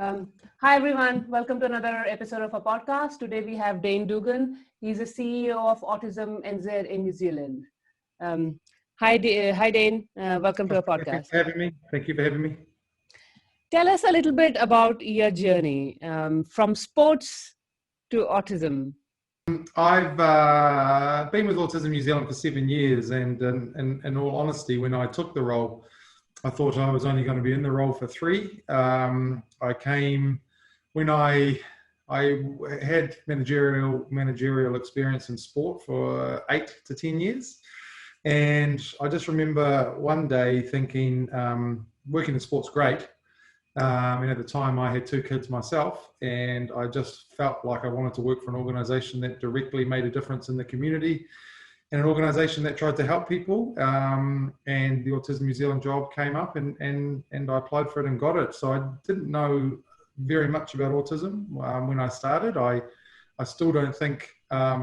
Hi everyone, welcome to another episode of our podcast. Today we have Dane Dougan. He's the CEO of Autism NZ in New Zealand. Hi Dane, welcome to our podcast. Thank you for having me. Thank you for having me. Tell us a little bit about your journey from sports to autism. I've been with Autism New Zealand for 7 years, and in all honesty, when I took the role, I thought I was only going to be in the role for 3. I came when I had managerial experience in sport for 8 to 10 years, and I just remember one day thinking, working in sport's great. And at the time I had 2 kids myself, and I just felt like I wanted to work for an organisation that directly made a difference in the community, and an organisation that tried to help people. And the Autism New Zealand job came up, and I applied for it and got it. So I didn't know very much about autism when I started. I still don't think I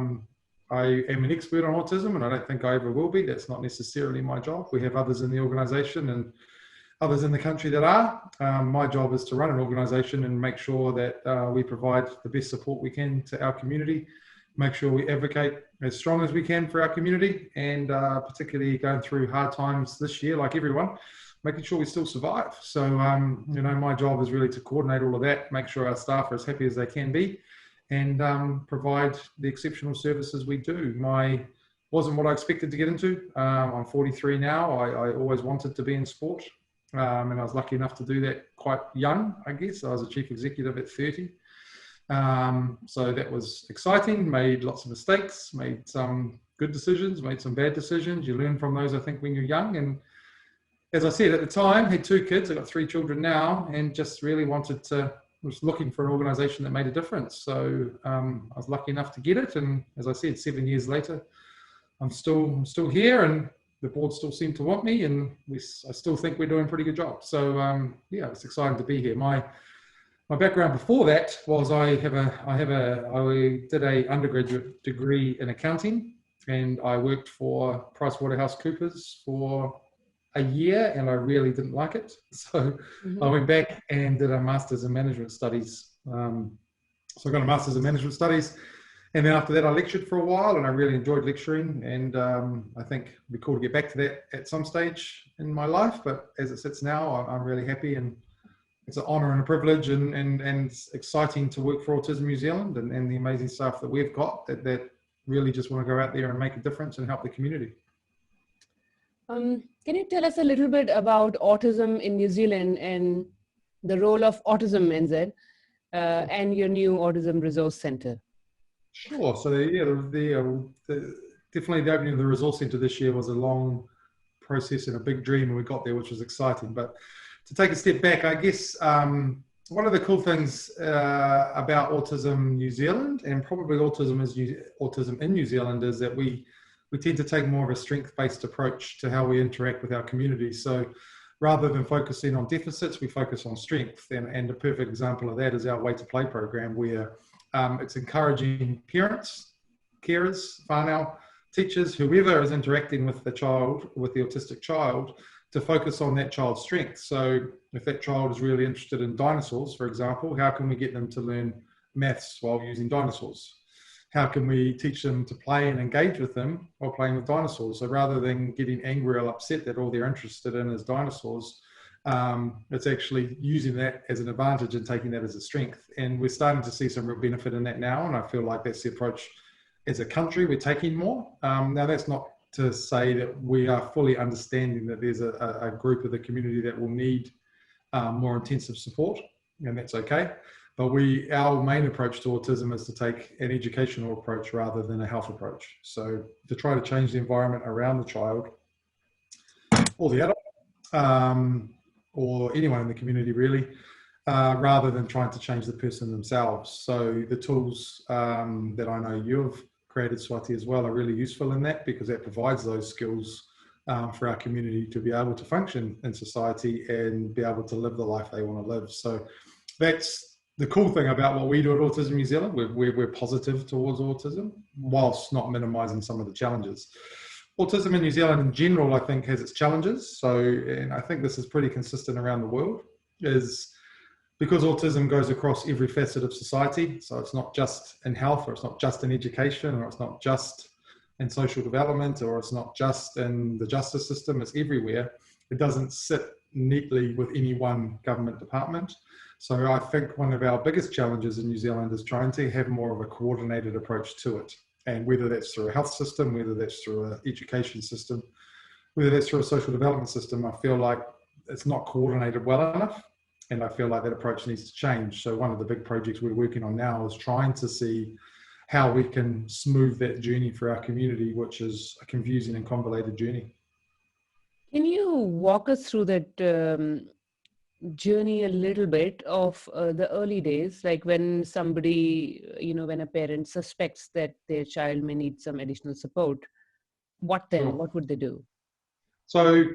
am an expert on autism, and I don't think I ever will be. That's not necessarily my job. We have others in the organisation and others in the country that are. My job is to run an organisation and make sure that we provide the best support we can to our community, make sure we advocate as strong as we can for our community, and particularly going through hard times this year, like everyone, making sure we still survive. So, my job is really to coordinate all of that, make sure our staff are as happy as they can be, and provide the exceptional services we do. Wasn't what I expected to get into. I'm 43 now. I always wanted to be in sport. And I was lucky enough to do that quite young, I guess. I was a chief executive at 30. So that was exciting, made lots of mistakes, made some good decisions, made some bad decisions. You learn from those, I think, when you're young. And as I said, at the time, I had 2 kids. I've got 3 children now, and just really was looking for an organisation that made a difference. So I was lucky enough to get it. And as I said, 7 years later, I'm still here, and the board still seem to want me, and I still think we're doing a pretty good job. So it's exciting to be here. My background before that was I did a undergraduate degree in accounting, and I worked for PricewaterhouseCoopers for a year, and I really didn't like it. So I went back and did a master's in management studies. So I got a master's in management studies. And then after that, I lectured for a while, and I really enjoyed lecturing. And I think it'd be cool to get back to that at some stage in my life. But as it sits now, I'm really happy, and it's an honour and a privilege, and it's exciting to work for Autism New Zealand and the amazing staff that we've got that really just want to go out there and make a difference and help the community. Can you tell us a little bit about autism in New Zealand and the role of Autism NZ and your new Autism Resource Centre? Sure. So definitely the opening of the resource centre this year was a long process and a big dream, and we got there, which was exciting. But to take a step back, I guess one of the cool things about Autism New Zealand, and probably autism in New Zealand, is that we tend to take more of a strength-based approach to how we interact with our community. So rather than focusing on deficits, we focus on strength. And a perfect example of that is our Way to Play program, where it's encouraging parents, carers, whānau, teachers, whoever is interacting with the autistic child, to focus on that child's strength. So if that child is really interested in dinosaurs, for example, how can we get them to learn maths while using dinosaurs? How can we teach them to play and engage with them while playing with dinosaurs? So rather than getting angry or upset that all they're interested in is dinosaurs, it's actually using that as an advantage and taking that as a strength. And we're starting to see some real benefit in that now, and I feel like that's the approach as a country we're taking more. Now, that's not to say that we are fully understanding that there's a group of the community that will need more intensive support, and that's okay. But our main approach to autism is to take an educational approach rather than a health approach. So to try to change the environment around the child or the adult, or anyone in the community really, rather than trying to change the person themselves. So the tools that I know you've created, Swati, as well, are really useful in that, because that provides those skills for our community to be able to function in society and be able to live the life they want to live. So that's the cool thing about what we do at Autism New Zealand. We're positive towards autism, whilst not minimising some of the challenges. Autism in New Zealand in general, I think, has its challenges. So, and I think this is pretty consistent around the world, is because autism goes across every facet of society, so it's not just in health, or it's not just in education, or it's not just in social development, or it's not just in the justice system, it's everywhere. It doesn't sit neatly with any one government department. So I think one of our biggest challenges in New Zealand is trying to have more of a coordinated approach to it. And whether that's through a health system, whether that's through an education system, whether that's through a social development system, I feel like it's not coordinated well enough. And I feel like that approach needs to change. So one of the big projects we're working on now is trying to see how we can smooth that journey for our community, which is a confusing and convoluted journey. Can you walk us through that journey a little bit of the early days, like when somebody, when a parent suspects that their child may need some additional support, what then? Sure. What would they do? So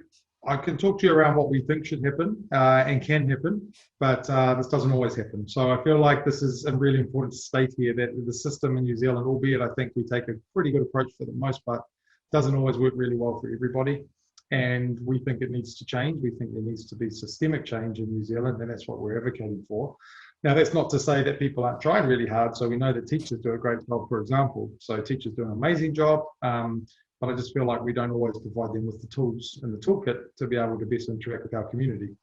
I can talk to you around what we think should happen and can happen, but this doesn't always happen. So I feel like this is a really important to state here that the system in New Zealand, albeit I think we take a pretty good approach for the most part, doesn't always work really well for everybody. And we think it needs to change. We think there needs to be systemic change in New Zealand, and that's what we're advocating for. Now, that's not to say that people aren't trying really hard. So we know that teachers do a great job, for example. So teachers do an amazing job. But I just feel like we don't always provide them with the tools and the toolkit to be able to best interact with our community.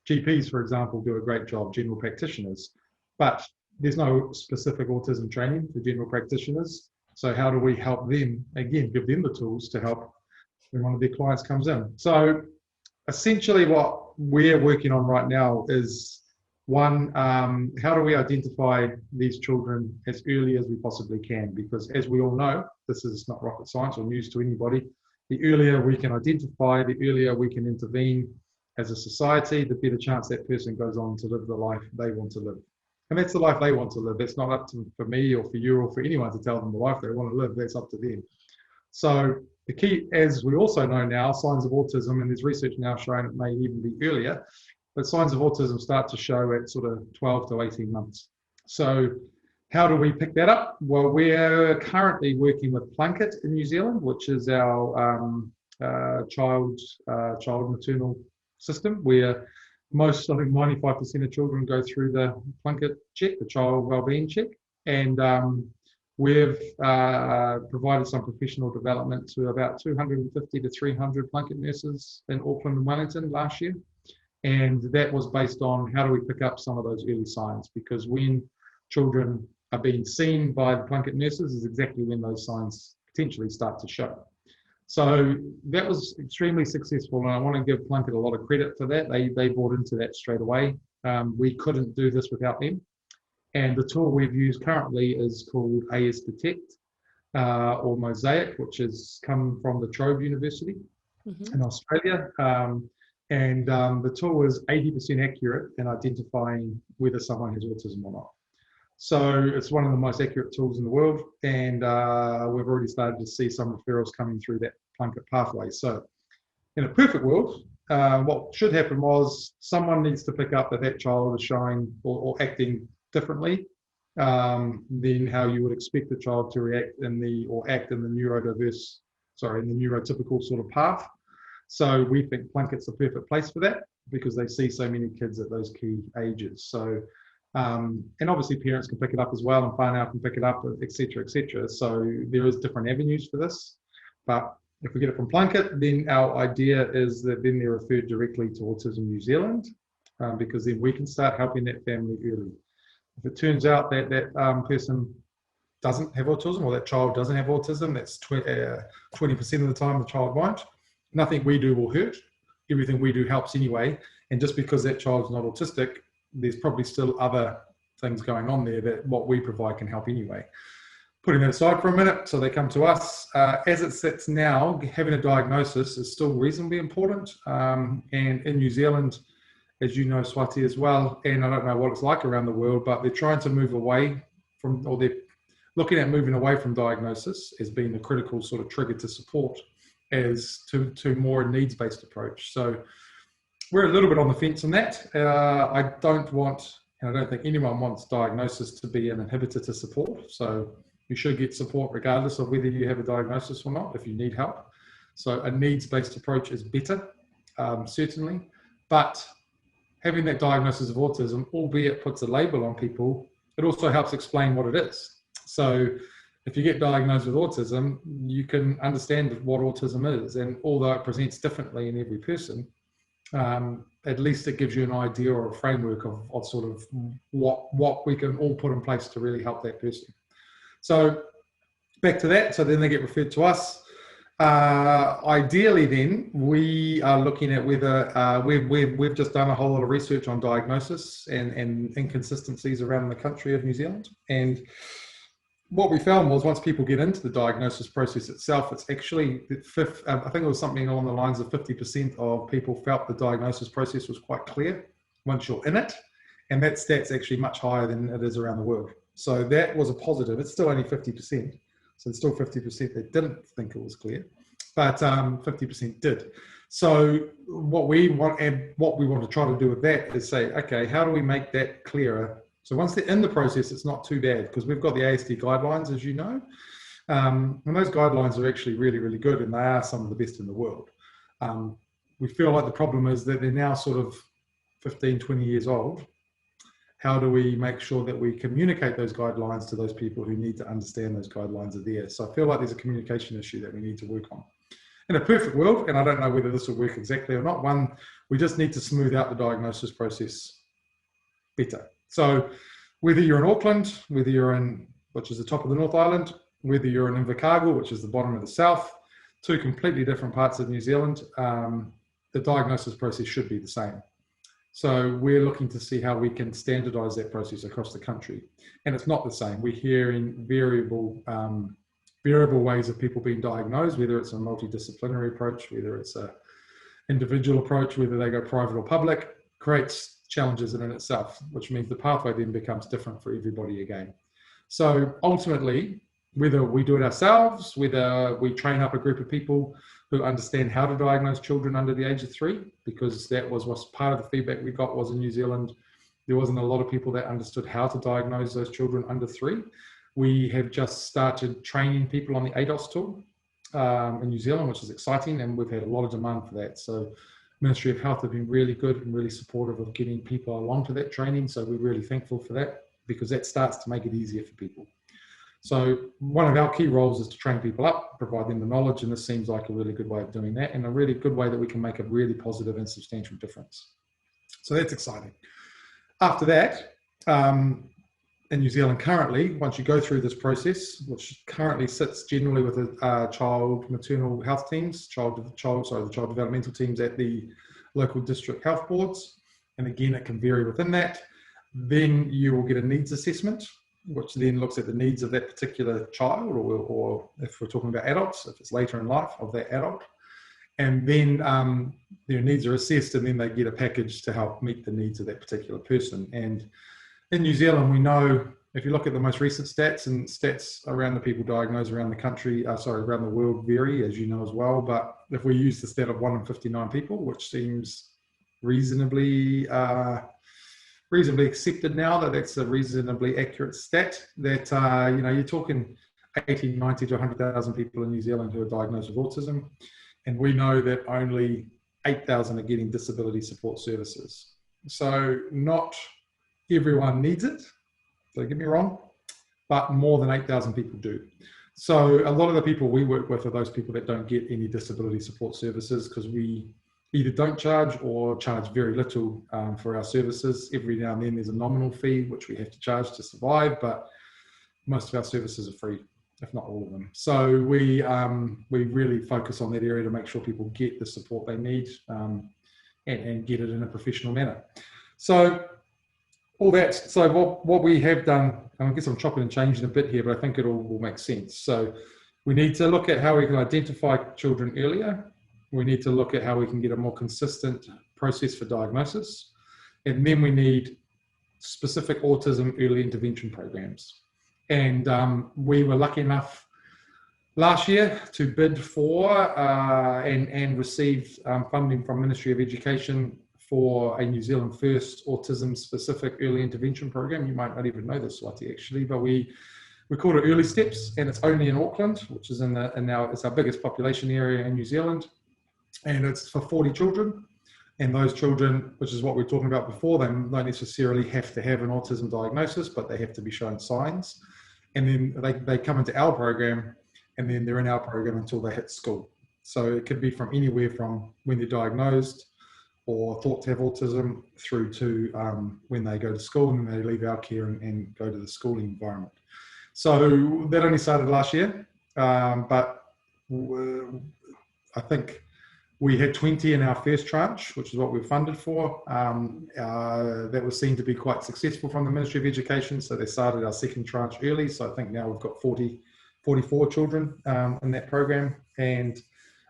GPs, for example, do a great job, general practitioners, but there's no specific autism training for general practitioners. So how do we help them, again, give them the tools to help when one of their clients comes in? So essentially what we're working on right now is, one, how do we identify these children as early as we possibly can? Because as we all know, this is not rocket science or news to anybody. The earlier we can identify, the earlier we can intervene as a society, the better chance that person goes on to live the life they want to live. And that's the life they want to live. It's not up to for me or for you or for anyone to tell them the life they want to live. That's up to them. So the key, as we also know now, signs of autism, and there's research now showing it may even be earlier, but signs of autism start to show at sort of 12 to 18 months. So how do we pick that up? Well, we're currently working with Plunket in New Zealand, which is our child maternal system, where most, I think 95% of children go through the Plunket check, the child wellbeing check. And we've provided some professional development to about 250 to 300 Plunket nurses in Auckland and Wellington last year. And that was based on how do we pick up some of those early signs, because when children are being seen by the Plunket nurses is exactly when those signs potentially start to show. So that was extremely successful, and I want to give Plunket a lot of credit for that. They bought into that straight away. We couldn't do this without them. And the tool we've used currently is called AS Detect or Mosaic, which has come from the Trove University in Australia. And the tool is 80% accurate in identifying whether someone has autism or not. So it's one of the most accurate tools in the world, and we've already started to see some referrals coming through that Plunket pathway. So in a perfect world, what should happen was someone needs to pick up that that child is showing or acting differently than how you would expect the child to react or act in the neurotypical sort of path. So we think Plunket's the perfect place for that because they see so many kids at those key ages. So, and obviously parents can pick it up as well, and whānau can pick it up, et cetera, et cetera. So there is different avenues for this. But if we get it from Plunket, then our idea is that then they're referred directly to Autism New Zealand because then we can start helping that family early. If it turns out that that person doesn't have autism or that child doesn't have autism, that's 20% of the time the child won't. Nothing we do will hurt. Everything we do helps anyway. And just because that child's not autistic, there's probably still other things going on there that what we provide can help anyway. Putting that aside for a minute, so they come to us. As it sits now, having a diagnosis is still reasonably important. And in New Zealand, as you know, Swati, as well, and I don't know what it's like around the world, but they're trying to move away from, or they're looking at moving away from diagnosis as being the critical sort of trigger to support as to more a needs-based approach. So we're a little bit on the fence on that. I don't want, and I don't think anyone wants diagnosis to be an inhibitor to support. So you should get support regardless of whether you have a diagnosis or not, if you need help. So a needs-based approach is better, certainly. But having that diagnosis of autism, albeit puts a label on people, it also helps explain what it is. So if you get diagnosed with autism, you can understand what autism is. And although it presents differently in every person, at least it gives you an idea or a framework of sort of what we can all put in place to really help that person. So back to that. So then they get referred to us. Ideally then, we are looking at whether we've just done a whole lot of research on diagnosis and inconsistencies around the country of New Zealand. And what we found was once people get into the diagnosis process itself, it's actually, I think it was something along the lines of 50% of people felt the diagnosis process was quite clear once you're in it. And that stat's actually much higher than it is around the world. So that was a positive. It's still only 50%. So there's still 50% that didn't think it was clear, but 50% did. So what we want to try to do with that is say, okay, how do we make that clearer? So once they're in the process, it's not too bad because we've got the ASD guidelines, as you know, and those guidelines are actually really, really good, and they are some of the best in the world. We feel like the problem is that they're now sort of 15, 20 years old. How do we make sure that we communicate those guidelines to those people who need to understand those guidelines are there? So I feel like there's a communication issue that we need to work on. In a perfect world, and I don't know whether this will work exactly or not, one, we just need to smooth out the diagnosis process better. So whether you're in Auckland, whether you're in, which is the top of the North Island, whether you're in Invercargill, which is the bottom of the South, two completely different parts of New Zealand, the diagnosis process should be the same. So we're looking to see how we can standardize that process across the country. And it's not the same. We're hearing variable ways of people being diagnosed, whether it's a multidisciplinary approach, whether it's an individual approach, whether they go private or public, creates challenges in itself, which means the pathway then becomes different for everybody again. So ultimately, whether we do it ourselves, whether we train up a group of people who understand how to diagnose children under the age of 3, because that was part of the feedback we got was in New Zealand, there wasn't a lot of people that understood how to diagnose those children under 3. We have just started training people on the ADOS tool in New Zealand, which is exciting, and we've had a lot of demand for that. So Ministry of Health have been really good and really supportive of getting people along to that training. So we're really thankful for that, because that starts to make it easier for people. So one of our key roles is to train people up, provide them the knowledge, and this seems like a really good way of doing that, and a really good way that we can make a really positive and substantial difference. So that's exciting. After that, in New Zealand currently, once you go through this process, which currently sits generally with the child maternal health teams, the child developmental teams at the local district health boards, and again, it can vary within that, then you will get a needs assessment, which then looks at the needs of that particular child, or if we're talking about adults, if it's later in life of that adult. And then their needs are assessed, and then they get a package to help meet the needs of that particular person. And in New Zealand, we know, if you look at the most recent stats, and stats around the people diagnosed around the country, around the world vary, as you know as well, but if we use the stat of 1 in 59 people, which seems reasonably accepted now, that's a reasonably accurate stat, that you're talking 80, 90 to 100,000 people in New Zealand who are diagnosed with autism, and we know that only 8,000 are getting disability support services. So not everyone needs it, don't get me wrong, but more than 8,000 people do. So a lot of the people we work with are those people that don't get any disability support services, because we either don't charge or charge very little for our services. Every now and then there's a nominal fee which we have to charge to survive, but most of our services are free, if not all of them. So we really focus on that area to make sure people get the support they need and get it in a professional manner. So all that. So what we have done, and I guess I'm chopping and changing a bit here, but I think it all will make sense. So we need to look at how we can identify children earlier. We need to look at how we can get a more consistent process for diagnosis. And then we need specific autism early intervention programs. And we were lucky enough last year to bid for and receive funding from Ministry of Education for a New Zealand first autism specific early intervention program. You might not even know this, Swati, actually, but we called it Early Steps, and it's only in Auckland, which is it's our biggest population area in New Zealand. And it's for 40 children. And those children, which is what we were talking about before, they don't necessarily have to have an autism diagnosis, but they have to be shown signs. And then they come into our program, and then they're in our program until they hit school. So it could be from anywhere from when they're diagnosed or thought to have autism through to when they go to school and then they leave our care and go to the schooling environment. So that only started last year, but I think we had 20 in our first tranche, which is what we're funded for. That was seen to be quite successful from the Ministry of Education. So they started our second tranche early. So I think now we've got 44 children in that program. And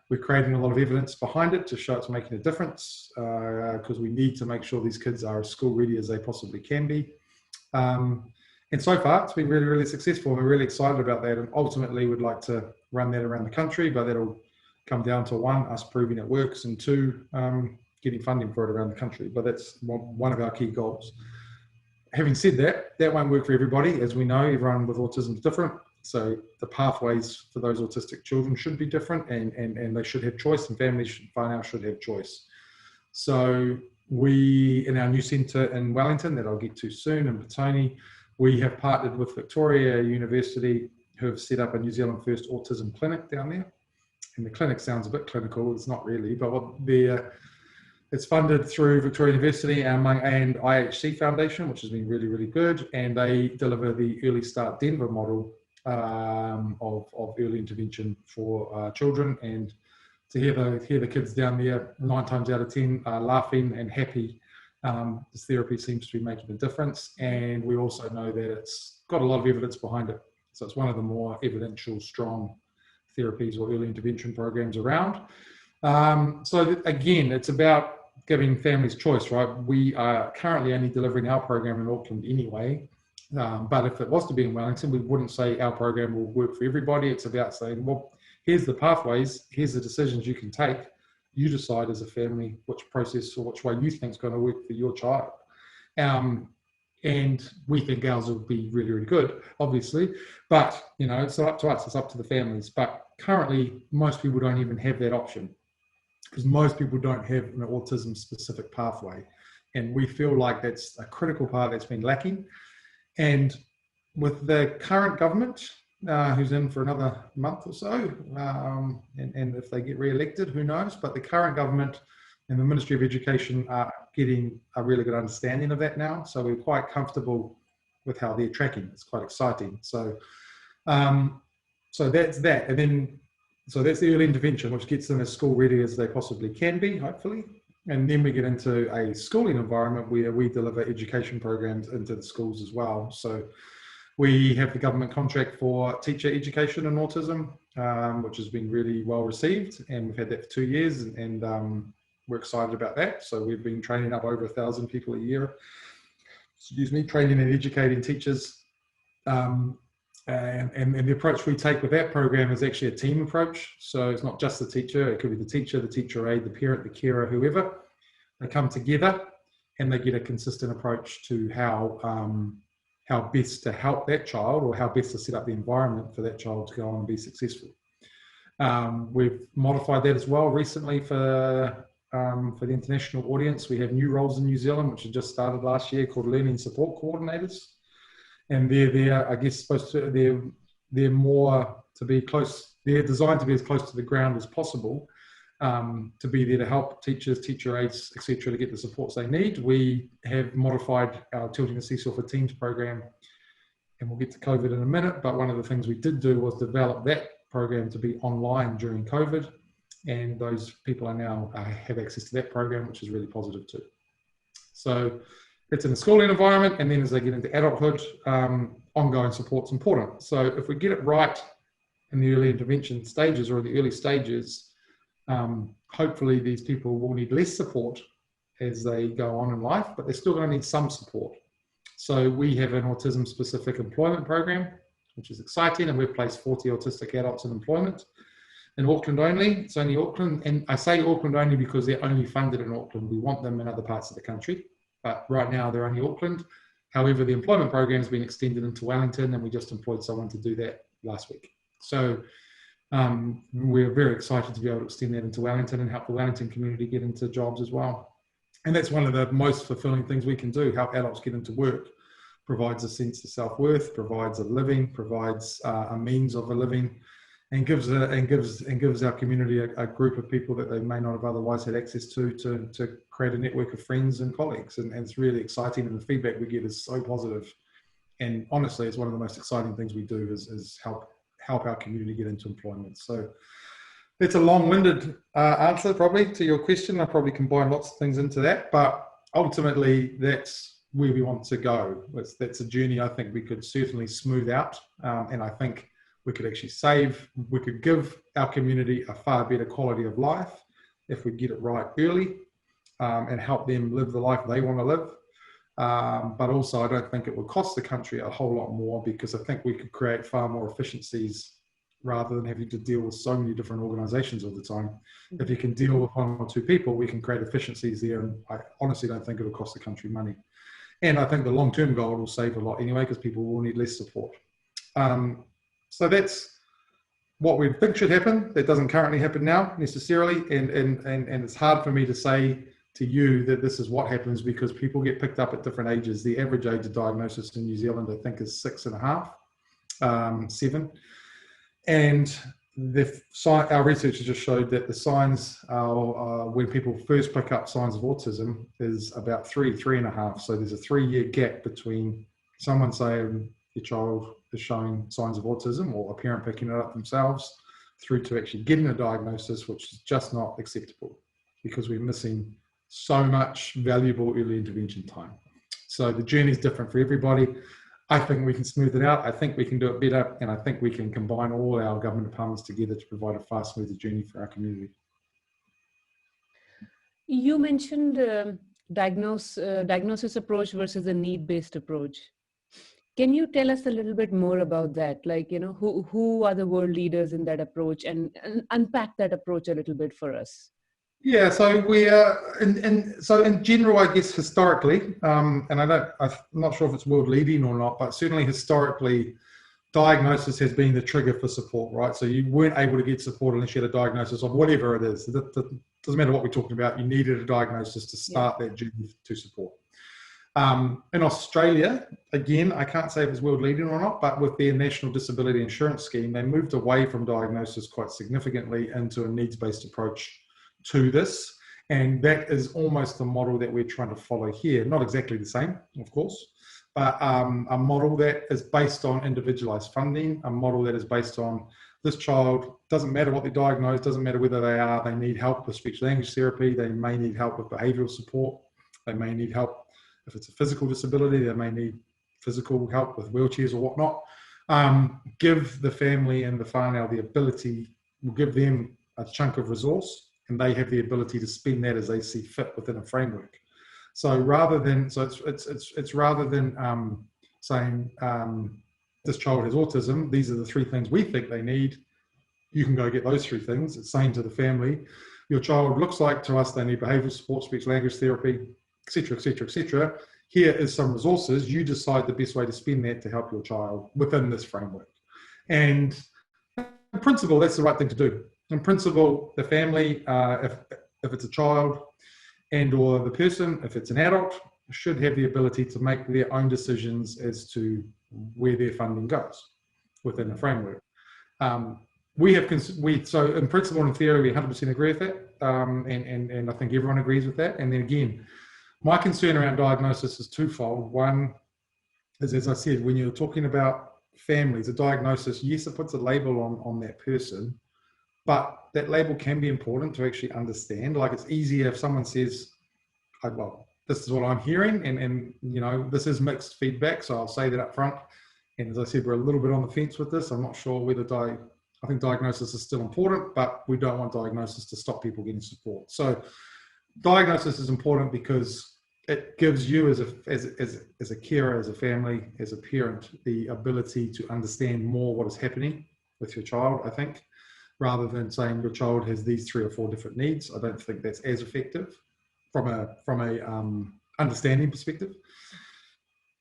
we're creating a lot of evidence behind it to show it's making a difference, because we need to make sure these kids are as school ready as they possibly can be. And so far, it's been really, really successful. We're really excited about that. And ultimately, we'd like to run that around the country, but that'll come down to one, us proving it works, and two, getting funding for it around the country. But that's one of our key goals. Having said that, that won't work for everybody. As we know, everyone with autism is different. So the pathways for those autistic children should be different, and they should have choice, and families by now should have choice. So we, in our new centre in Wellington, that I'll get to soon, in Petone, we have partnered with Victoria University, who have set up a New Zealand first autism clinic down there. And the clinic sounds a bit clinical, it's not really, but it's funded through Victoria University and IHC Foundation, which has been really, really good. And they deliver the Early Start Denver model of early intervention for children. And to hear the kids down there 9 times out of 10 are laughing and happy, this therapy seems to be making a difference. And we also know that it's got a lot of evidence behind it. So it's one of the more evidential, strong therapies or early intervention programs around. So again, it's about giving families choice, right? We are currently only delivering our program in Auckland anyway. But if it was to be in Wellington, we wouldn't say our program will work for everybody. It's about saying, well, here's the pathways, here's the decisions you can take. You decide as a family which process or which way you think is going to work for your child. And we think ours will be really, really good, obviously. But, you know, it's not up to us, it's up to the families. But currently, most people don't even have that option, because most people don't have an autism-specific pathway. And we feel like that's a critical part that's been lacking. And with the current government, who's in for another month or so, and if they get re-elected, who knows? But the current government and the Ministry of Education are getting a really good understanding of that now. So we're quite comfortable with how they're tracking. It's quite exciting. So, so that's that. And then, so that's the early intervention, which gets them as school ready as they possibly can be, hopefully. And then we get into a schooling environment where we deliver education programs into the schools as well. So we have the government contract for teacher education in autism, which has been really well received. And we've had that for 2 years, and we're excited about that. So we've been training up over 1,000 people a year, training and educating teachers. And the approach we take with that program is actually a team approach. So it's not just the teacher, it could be the teacher aide, the parent, the carer, whoever. They come together and they get a consistent approach to how best to help that child, or how best to set up the environment for that child to go on and be successful. We've modified that as well recently for the international audience. We have new roles in New Zealand, which have just started last year, called Learning Support Coordinators. And they're I guess, they're more to be close, they're designed to be as close to the ground as possible, to be there to help teachers, teacher aides, etc., to get the supports they need. We have modified our Tilting the Seesaw for Teams program, and we'll get to COVID in a minute, but one of the things we did do was develop that program to be online during COVID, and those people are now have access to that program, which is really positive too. So it's in the schooling environment, and then as they get into adulthood, ongoing support's important. So if we get it right in the early intervention stages or the early stages, hopefully these people will need less support as they go on in life, but they're still going to need some support. So we have an autism-specific employment program, which is exciting, and we've placed 40 autistic adults in employment in Auckland only. It's only Auckland, and I say Auckland only because they're only funded in Auckland. We want them in other parts of the country, but right now they're only Auckland. However, the employment program has been extended into Wellington, and we just employed someone to do that last week. So we're very excited to be able to extend that into Wellington and help the Wellington community get into jobs as well. And that's one of the most fulfilling things we can do, help adults get into work, provides a sense of self-worth, provides a living, provides a means of a living, and gives our community a group of people that they may not have otherwise had access to create a network of friends and colleagues. And it's really exciting, and the feedback we get is so positive. And honestly, it's one of the most exciting things we do is help our community get into employment. So it's a long-winded answer probably to your question. I probably combine lots of things into that, but ultimately that's where we want to go. That's a journey I think we could certainly smooth out, and I think we could actually we could give our community a far better quality of life if we get it right early, and help them live the life they want to live. But also I don't think it would cost the country a whole lot more, because I think we could create far more efficiencies rather than having to deal with so many different organizations all the time. If you can deal with one or two people, we can create efficiencies there, and I honestly don't think it'll cost the country money. And I think the long-term goal will save a lot anyway, because people will need less support. So that's what we think should happen. That doesn't currently happen now necessarily, and it's hard for me to say to you that this is what happens, because people get picked up at different ages. The average age of diagnosis in New Zealand, I think, is 6.5, 7. And our research has just showed that the signs when people first pick up signs of autism is about 3.5. So there's a 3-year gap between someone saying your child is showing signs of autism, or a parent picking it up themselves, through to actually getting a diagnosis, which is just not acceptable, because we're missing so much valuable early intervention time. So the journey is different for everybody. I think we can smooth it out. I think we can do it better. And I think we can combine all our government departments together to provide a far smoother journey for our community. You mentioned diagnosis approach versus a need-based approach. Can you tell us a little bit more about that? Like, who are the world leaders in that approach, and unpack that approach a little bit for us? Yeah, so we so in general, I guess historically, and I'm not sure if it's world leading or not, but certainly historically, diagnosis has been the trigger for support, right? So you weren't able to get support unless you had a diagnosis of whatever it is. It doesn't matter what we're talking about. You needed a diagnosis to start that journey to support. In Australia, again, I can't say if it's world leading or not, but with their National Disability Insurance Scheme, they moved away from diagnosis quite significantly into a needs-based approach to this, and that is almost the model that we're trying to follow here. Not exactly the same, of course, but a model that is based on individualized funding, a model that is based on this child, doesn't matter what they're diagnosed, doesn't matter whether they need help with speech language therapy, they may need help with behavioral support, they may need help if it's a physical disability, they may need physical help with wheelchairs or whatnot. Give the family and the whānau the ability, we'll give them a chunk of resource, and they have the ability to spend that as they see fit within a framework. So rather than, it's rather than saying this child has autism, these are the 3 things we think they need, you can go get those 3 things. It's saying to the family, your child looks like to us they need behavioural support, speech language therapy, etc., etc., etc. Here is some resources. You decide the best way to spend that to help your child within this framework. And in principle, that's the right thing to do. In principle, the family, if it's a child, and or the person, if it's an adult, should have the ability to make their own decisions as to where their funding goes within the framework. So in principle and in theory, we 100% agree with that, and I think everyone agrees with that. And then again, my concern around diagnosis is twofold. One is, as I said, when you're talking about families, a diagnosis, yes, it puts a label on that person, but that label can be important to actually understand. Like, it's easier if someone says, well, this is what I'm hearing, and this is mixed feedback, so I'll say that up front. And as I said, we're a little bit on the fence with this. I'm not sure whether I think diagnosis is still important, but we don't want diagnosis to stop people getting support. So diagnosis is important because it gives you as a carer, as a family, as a parent, the ability to understand more what is happening with your child, I think, rather than saying your child has these 3 or 4 different needs. I don't think that's as effective from a understanding perspective.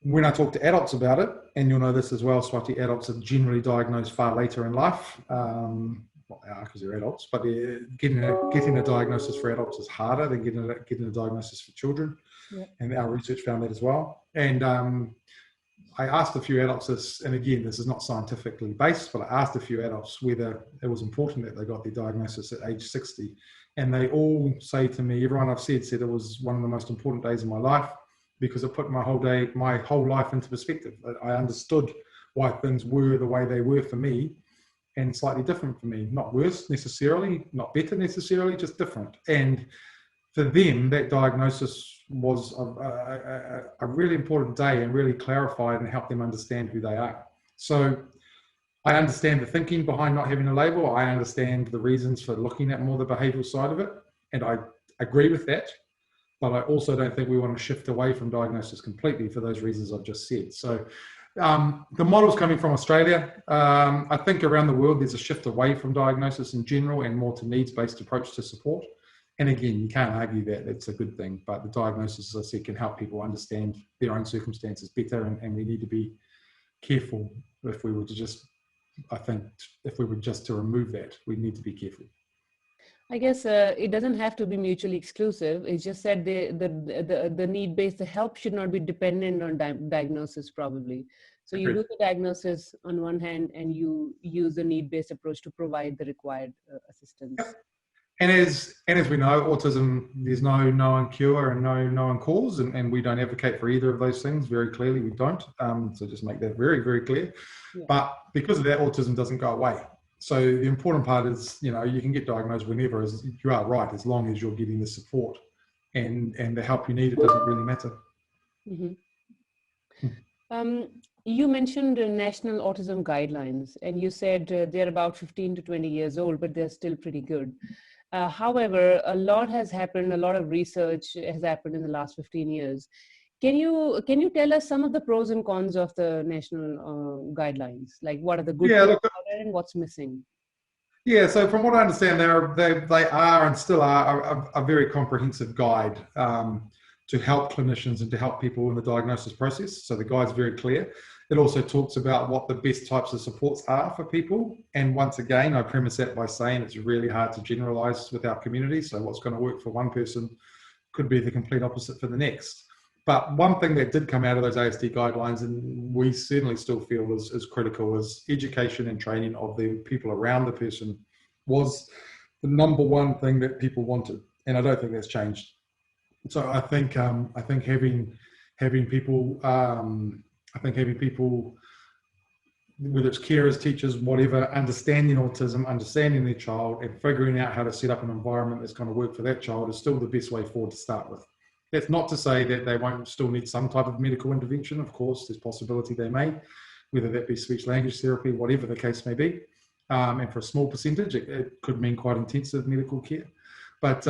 When I talk to adults about it, and you'll know this as well, Swati, adults are generally diagnosed far later in life. I because they're adults, but getting a diagnosis for adults is harder than getting a diagnosis for children. Yeah. And our research found that as well. And I asked a few adults this, and again, this is not scientifically based, but I asked a few adults whether it was important that they got their diagnosis at age 60. And they all say to me, everyone I've said it was one of the most important days of my life, because it put my whole life into perspective. I understood why things were the way they were for me, and slightly different for me. Not worse necessarily, not better necessarily, just different. And for them, that diagnosis was a really important day and really clarified and helped them understand who they are. So I understand the thinking behind not having a label. I understand the reasons for looking at more the behavioural side of it. And I agree with that. But I also don't think we want to shift away from diagnosis completely for those reasons I've just said. So the model's coming from Australia. I think around the world, there's a shift away from diagnosis in general and more to needs-based approach to support. And again, you can't argue that it's a good thing, but the diagnosis, as I said, can help people understand their own circumstances better. And we need to be careful if we were to just, I think, if we were just to remove that, we need to be careful. I guess it doesn't have to be mutually exclusive. It's just that the need-based, the help should not be dependent on diagnosis probably. So you do the diagnosis on one hand and you use the need-based approach to provide the required assistance. Yep. And as we know, autism, there's no known cure and no known cause, and we don't advocate for either of those things. Very clearly, we don't. So just make that very, very clear. Yeah. But because of that, autism doesn't go away. So the important part is, you know, you can get diagnosed whenever, as you are right, as long as you're getting the support and the help you need. It doesn't really matter. Mm-hmm. You mentioned national autism guidelines, and you said they're about 15 to 20 years old, but they're still pretty good. However, a lot has happened, a lot of research has happened in the last 15 years. Can you tell us some of the pros and cons of the national guidelines? Like what are the good things and what's missing? Yeah, so from what I understand, they are and still are a very comprehensive guide to help clinicians and to help people in the diagnosis process. So the guide's very clear. It also talks about what the best types of supports are for people. And once again, I premise that by saying it's really hard to generalize with our community. So what's going to work for one person could be the complete opposite for the next. But one thing that did come out of those ASD guidelines, and we certainly still feel is critical, is education and training of the people around the person was the number one thing that people wanted. And I don't think that's changed. So I think having people, whether it's carers, teachers, whatever, understanding autism, understanding their child, and figuring out how to set up an environment that's going to work for that child is still the best way forward to start with. That's not to say that they won't still need some type of medical intervention. Of course, there's possibility they may, whether that be speech language therapy, whatever the case may be. And for a small percentage, it could mean quite intensive medical care. But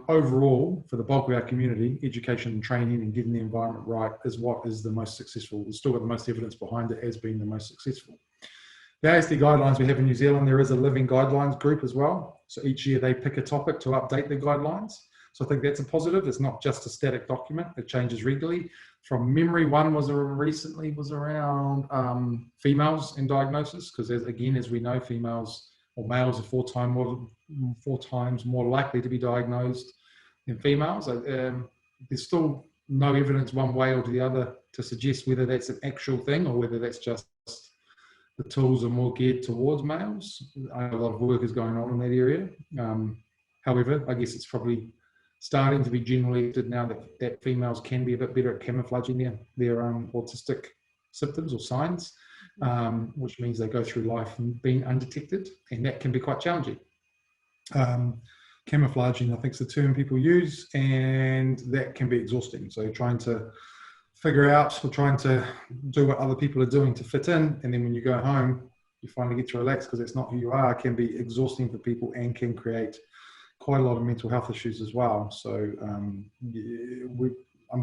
overall, for the bulk of our community, education and training and getting the environment right is what is the most successful. We've still got the most evidence behind it as being the most successful. The ASD guidelines we have in New Zealand, there is a living guidelines group as well. So each year they pick a topic to update the guidelines. So I think that's a positive. It's not just a static document. It changes regularly. From memory, one was around females in diagnosis, because as we know, females or males are four times more likely to be diagnosed than females. There's still no evidence one way or the other to suggest whether that's an actual thing or whether that's just the tools are more geared towards males. I know a lot of work is going on in that area. However, I guess it's probably starting to be generally accepted now that females can be a bit better at camouflaging their autistic symptoms or signs, which means they go through life being undetected, and that can be quite challenging. Camouflaging, I think, is the term people use, and that can be exhausting. So trying to figure out or trying to do what other people are doing to fit in, and then when you go home, you finally get to relax because it's not who you are, can be exhausting for people and can create quite a lot of mental health issues as well. So I'm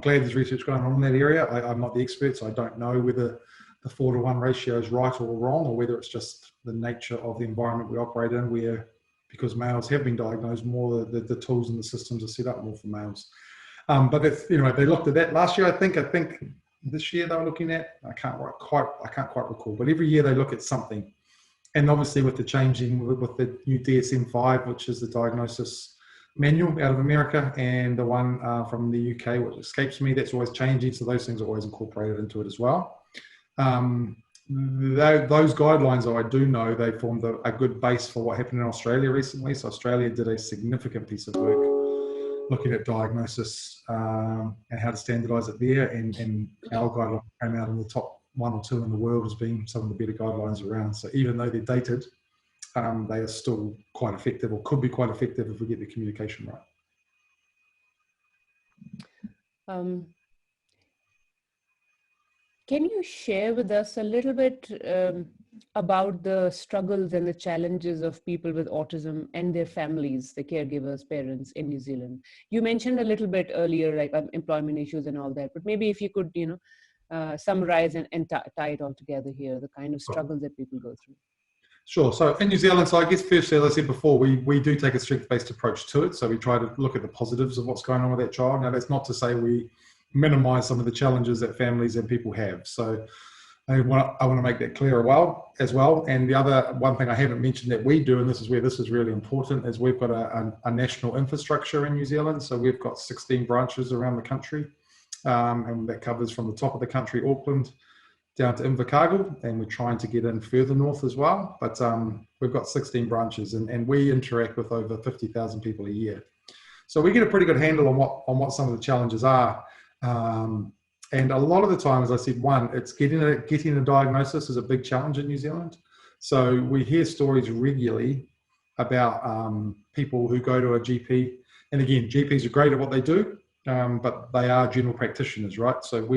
glad there's research going on in that area. I'm not the expert, so I don't know whether the 4-to-1 ratio is right or wrong, or whether it's just the nature of the environment we operate in, where because males have been diagnosed more, the tools and the systems are set up more for males. But it's, they looked at that last year. I think this year they were looking at. I can't quite recall. But every year they look at something. And obviously with the changing, with the new DSM-5, which is the diagnosis manual out of America, and the one from the UK, which escapes me, that's always changing. So those things are always incorporated into it as well. Those guidelines, though, I do know they formed a good base for what happened in Australia recently. So Australia did a significant piece of work looking at diagnosis and how to standardise it there. And our guideline came out in the top 1 or 2 in the world as being some of the better guidelines around. So even though they're dated, they are still quite effective, or could be quite effective if we get the communication right. Can you share with us a little bit about the struggles and the challenges of people with autism and their families, the caregivers, parents in New Zealand? You mentioned a little bit earlier, like employment issues and all that, but maybe if you could, summarize and tie it all together here, the kind of struggles that people go through. Sure. So in New Zealand, so I guess firstly, as I said before, we do take a strength-based approach to it. So we try to look at the positives of what's going on with that child. Now, that's not to say we minimize some of the challenges that families and people have. So I want to make that clear as well. And the other one thing I haven't mentioned that we do, and this is where this is really important, is we've got a national infrastructure in New Zealand. So we've got 16 branches around the country, and that covers from the top of the country, Auckland, down to Invercargill, and we're trying to get in further north as well. But we've got 16 branches, and we interact with over 50,000 people a year. So we get a pretty good handle on what some of the challenges are. And a lot of the time, as I said, it's getting a diagnosis is a big challenge in New Zealand. So we hear stories regularly about people who go to a GP, and again, GPs are great at what they do, but they are general practitioners, right? So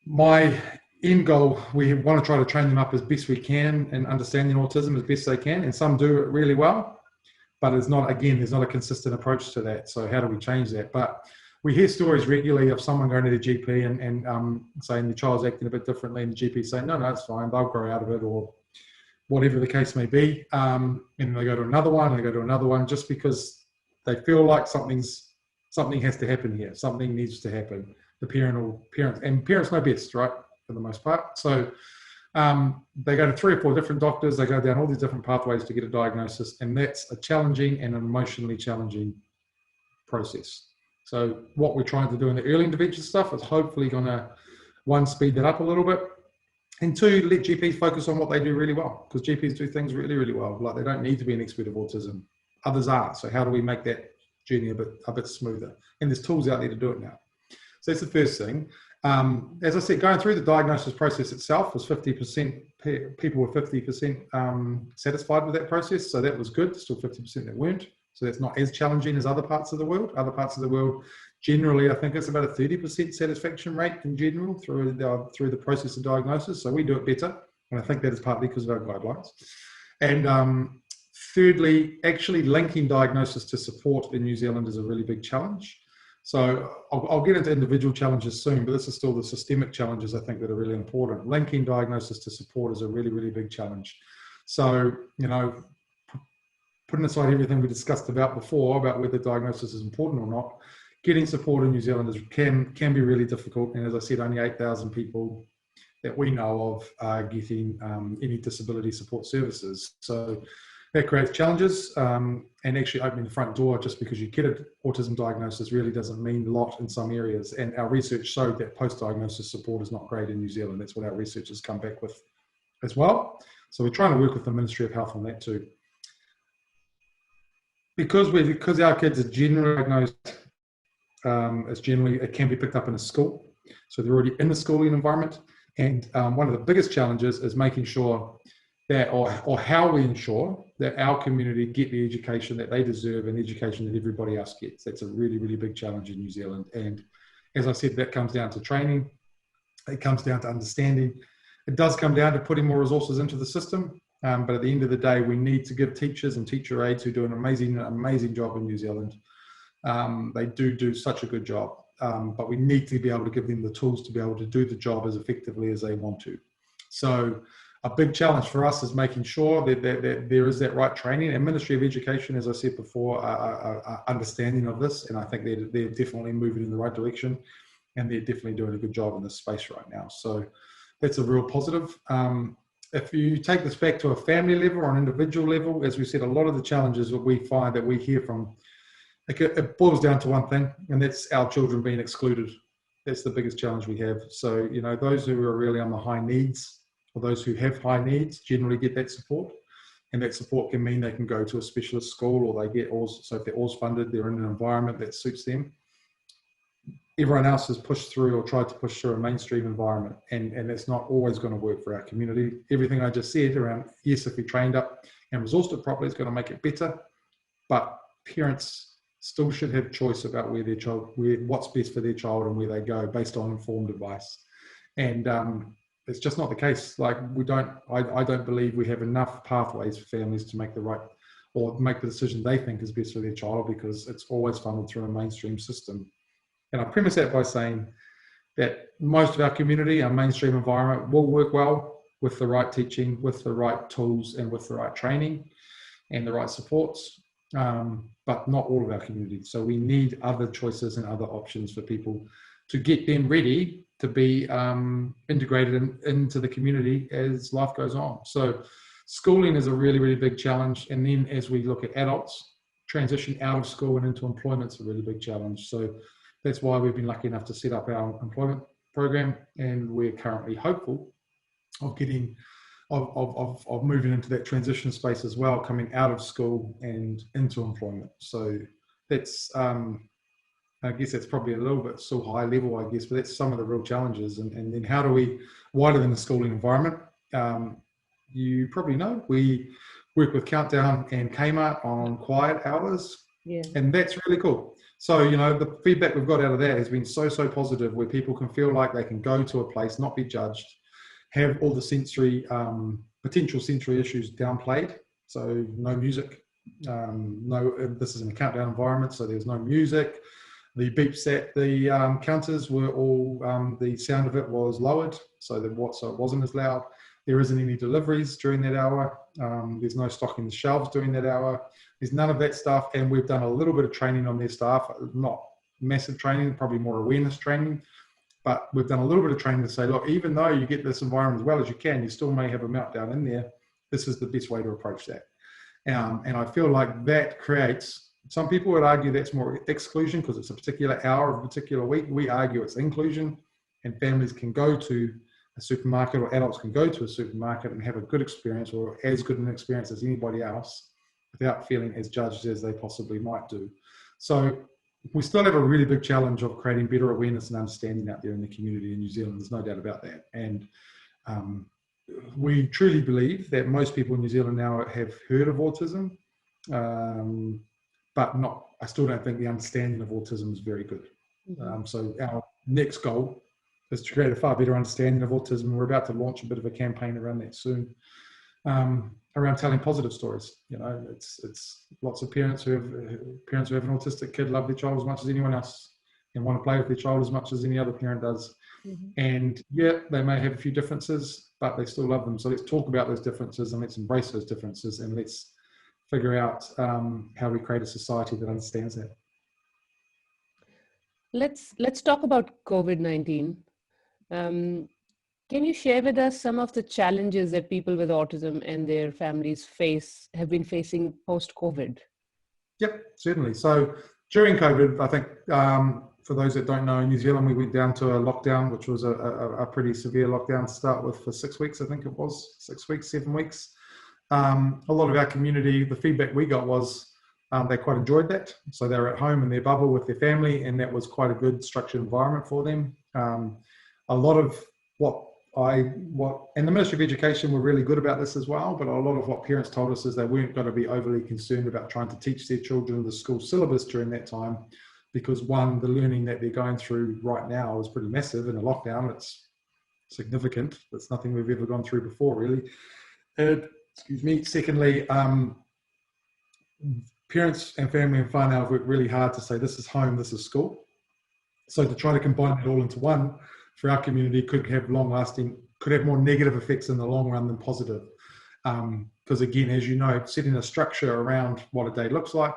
my end goal, we want to try to train them up as best we can in understanding autism as best they can, and some do it really well, but there's not a consistent approach to that. So how do we change that? But we hear stories regularly of someone going to the GP and saying the child's acting a bit differently, and the GP saying, no, it's fine, they'll grow out of it, or whatever the case may be. And they go to another one, just because they feel like something has to happen here. Something needs to happen. The parents know best, right, for the most part. So they go to 3 or 4 different doctors. They go down all these different pathways to get a diagnosis, and that's a challenging and an emotionally challenging process. So what we're trying to do in the early intervention stuff is hopefully going to, 1, speed that up a little bit, and 2, let GPs focus on what they do really well, because GPs do things really, really well. Like, they don't need to be an expert of autism. Others are. So how do we make that journey a bit smoother? And there's tools out there to do it now. So that's the first thing. As I said, going through the diagnosis process itself was 50%, people were 50% satisfied with that process. So that was good. Still 50% that weren't. So that's not as challenging as other parts of the world. Other parts of the world, generally, I think it's about a 30% satisfaction rate in general through the process of diagnosis. So we do it better. And I think that is partly because of our guidelines. And thirdly, actually linking diagnosis to support in New Zealand is a really big challenge. So I'll get into individual challenges soon, but this is still the systemic challenges I think that are really important. Linking diagnosis to support is a really, really big challenge. So, putting aside everything we discussed about before, about whether diagnosis is important or not, getting support in New Zealand can be really difficult. And as I said, only 8,000 people that we know of are getting any disability support services. So that creates challenges, and actually opening the front door just because you get an autism diagnosis really doesn't mean a lot in some areas. And our research showed that post-diagnosis support is not great in New Zealand. That's what our research has come back with as well. So we're trying to work with the Ministry of Health on that too. Because our kids are generally diagnosed, it can be picked up in a school. So they're already in the schooling environment. And one of the biggest challenges is making sure that, or how we ensure that our community get the education that they deserve and the education that everybody else gets. That's a really, really big challenge in New Zealand. And as I said, that comes down to training. It comes down to understanding. It does come down to putting more resources into the system. But at the end of the day, we need to give teachers and teacher aides who do an amazing job in New Zealand. They do such a good job. But we need to be able to give them the tools to be able to do the job as effectively as they want to. So a big challenge for us is making sure that there is that right training. And Ministry of Education, as I said before, are understanding of this. And I think they're definitely moving in the right direction. And they're definitely doing a good job in this space right now. So that's a real positive. if you take this back to a family level or an individual level, as we said, a lot of the challenges that we find that we hear from, it boils down to one thing, and that's our children being excluded. That's the biggest challenge we have. So, those who are really on the high needs, or those who have high needs, generally get that support. And that support can mean they can go to a specialist school, or they get AUS. So if they're AUS funded, they're in an environment that suits them. Everyone else has pushed through or tried to push through a mainstream environment, and that's not always going to work for our community. Everything I just said around, yes, if we trained up and resourced it properly, it's going to make it better, but parents still should have choice about what's best for their child and where they go based on informed advice. And it's just not the case. Like, I don't believe we have enough pathways for families to make the decision they think is best for their child, because it's always funneled through a mainstream system. And I premise that by saying that most of our community, our mainstream environment, will work well with the right teaching, with the right tools, and with the right training and the right supports, but not all of our community. So we need other choices and other options for people to get them ready to be integrated into the community as life goes on. So schooling is a really, really big challenge. And then as we look at adults, transition out of school and into employment is a really big challenge. So that's why we've been lucky enough to set up our employment program, and we're currently hopeful of moving into that transition space as well, coming out of school and into employment. So that's, I guess that's probably a little bit so high level, I guess, but that's some of the real challenges. And then how do we, wider than the schooling environment, you probably know, we work with Countdown and Kmart on quiet hours, and that's really cool. So, the feedback we've got out of that has been so positive, where people can feel like they can go to a place, not be judged, have all the potential sensory issues downplayed. So no music, this is in a Countdown environment, so there's no music. The beeps at the counters were all, the sound of it was lowered, so it wasn't as loud. There isn't any deliveries during that hour. There's no stocking the shelves during that hour. There's none of that stuff. And we've done a little bit of training on their staff, not massive training, probably more awareness training. But we've done a little bit of training to say, look, even though you get this environment as well as you can, you still may have a meltdown in there. This is the best way to approach that. And I feel like that creates, some people would argue that's more exclusion because it's a particular hour of a particular week. We argue it's inclusion, and families can go to a supermarket, or adults can go to a supermarket and have a good experience, or as good an experience as anybody else, without feeling as judged as they possibly might do. So we still have a really big challenge of creating better awareness and understanding out there in the community in New Zealand. There's no doubt about that. And we truly believe that most people in New Zealand now have heard of autism, but I still don't think the understanding of autism is very good. So our next goal is to create a far better understanding of autism. We're about to launch a bit of a campaign around that soon, around telling positive stories. It's lots of parents who have an autistic kid love their child as much as anyone else, and want to play with their child as much as any other parent does. And they may have a few differences, but they still love them. So let's talk about those differences, and let's embrace those differences, and let's figure out how we create a society that understands that. Let's talk about COVID-19. Can you share with us some of the challenges that people with autism and their families have been facing post-COVID? Yep, certainly. So during COVID, I think for those that don't know, in New Zealand, we went down to a lockdown, which was a pretty severe lockdown to start with for 6 weeks, I think it was, 6 weeks, 7 weeks. A lot of our community, the feedback we got was they quite enjoyed that. So they were at home in their bubble with their family, and that was quite a good structured environment for them. A lot of and the Ministry of Education were really good about this as well, but a lot of what parents told us is they weren't going to be overly concerned about trying to teach their children the school syllabus during that time, because one, the learning that they're going through right now is pretty massive. In a lockdown, it's significant. It's nothing we've ever gone through before, really. And, secondly, parents and family and whānau have worked really hard to say this is home, this is school. So to try to combine it all into one for our community could have more negative effects in the long run than positive. Because again, as you know, setting a structure around what a day looks like,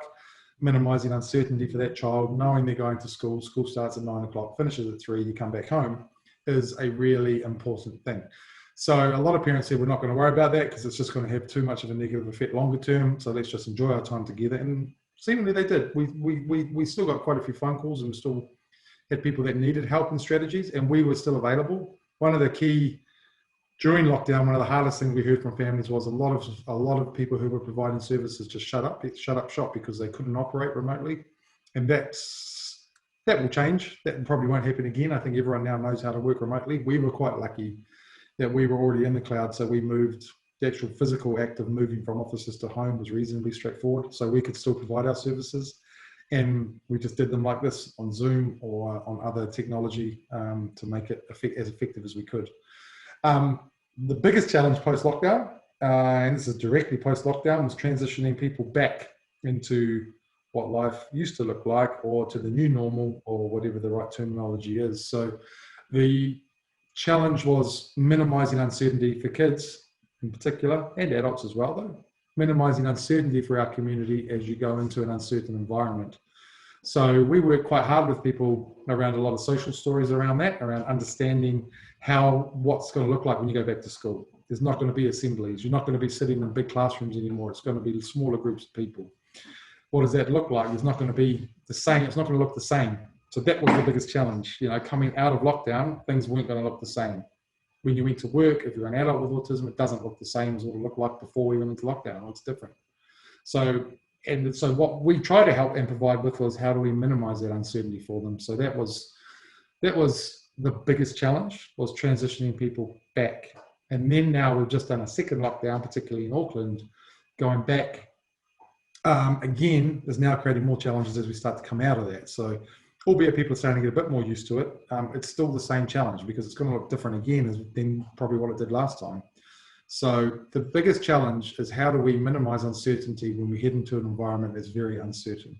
minimizing uncertainty for that child, knowing they're going to school starts at 9 o'clock, finishes at 3, you come back home, is a really important thing. So a lot of parents said, we're not going to worry about that because it's just going to have too much of a negative effect longer term. So let's just enjoy our time together. And seemingly they did. We still got quite a few phone calls and still had people that needed help and strategies, and we were still available. One of the key, during lockdown, one of the hardest things we heard from families was a lot of people who were providing services just shut up shop because they couldn't operate remotely. And that will change. That probably won't happen again. I think everyone now knows how to work remotely. We were quite lucky that we were already in the cloud, so we moved. The actual physical act of moving from offices to home was reasonably straightforward, so we could still provide our services, and we just did them like this on Zoom or on other technology to make it as effective as we could. The biggest challenge post-lockdown, and this is directly post-lockdown, was transitioning people back into what life used to look like, or to the new normal, or whatever the right terminology is. So the challenge was minimizing uncertainty for kids in particular, and adults as well though, minimizing uncertainty for our community as you go into an uncertain environment. So we work quite hard with people around a lot of social stories around that, around understanding what's going to look like when you go back to school. There's not going to be assemblies. You're not going to be sitting in big classrooms anymore. It's going to be smaller groups of people. What does that look like? It's not going to be the same. It's not going to look the same. So that was the biggest challenge. Coming out of lockdown, things weren't going to look the same. When you went to work, if you're an adult with autism, it doesn't look the same as what it looked like before we went into lockdown. It's different. So what we try to help and provide with was, how do we minimize that uncertainty for them? So that was the biggest challenge, was transitioning people back. And then now we've just done a second lockdown, particularly in Auckland, going back again is now creating more challenges as we start to come out of that. So albeit people are starting to get a bit more used to it, it's still the same challenge, because it's going to look different again than probably what it did last time. So the biggest challenge is, how do we minimize uncertainty when we head into an environment that's very uncertain?